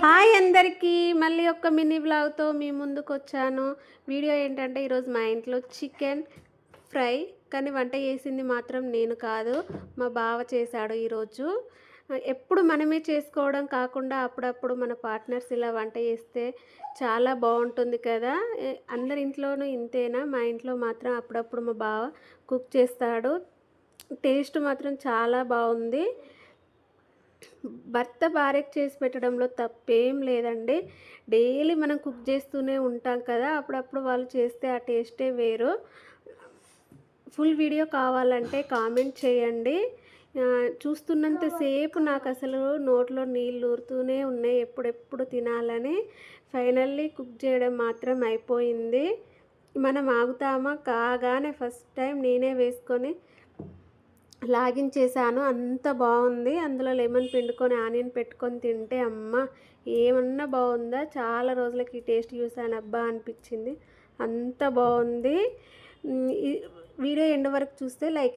Hi అందరికీ మళ్ళీ ఒక మినీ బ్లాగ్తో మీ ముందుకు వచ్చాను. వీడియో ఏంటంటే ఈరోజు మా ఇంట్లో చికెన్ ఫ్రై, కానీ వంట చేసింది మాత్రం నేను కాదు, మా బావ చేశాడు ఈరోజు. ఎప్పుడు మనమే చేసుకోవడం కాకుండా అప్పుడప్పుడు మన పార్ట్నర్స్ ఇలా వంట చేస్తే చాలా బాగుంటుంది కదా. అందరి ఇంట్లోనూ ఇంతేనా? మా ఇంట్లో మాత్రం అప్పుడప్పుడు మా బావ కుక్ చేస్తాడు. టేస్ట్ మాత్రం చాలా బాగుంది. భర్త భార్యకు చేసి పెట్టడంలో తప్పేం లేదండి. డైలీ మనం కుక్ చేస్తూనే ఉంటాం కదా, అప్పుడప్పుడు వాళ్ళు చేస్తే ఆ టేస్టే వేరు. ఫుల్ వీడియో కావాలంటే కామెంట్ చేయండి. చూస్తున్నంతసేపు నాకు అసలు నోట్లో నీళ్ళు ఊరుతూనే ఉన్నాయి, ఎప్పుడెప్పుడు తినాలని. ఫైనల్లీ కుక్ చేయడం మాత్రం అయిపోయింది. మనం ఆగుతామా? కాగానే ఫస్ట్ టైం నేనే వేసుకొని లాగించేసాను. అంత బాగుంది. అందులో లెమన్ పిండుకొని ఆనియన్ పెట్టుకొని తింటే అమ్మ ఏమన్నా బాగుందా. చాలా రోజులకి ఈ టేస్ట్ చూసాను, అబ్బా అనిపించింది. అంత బాగుంది. ఈ వీడియో ఎండ్ వరకు చూస్తే లైక్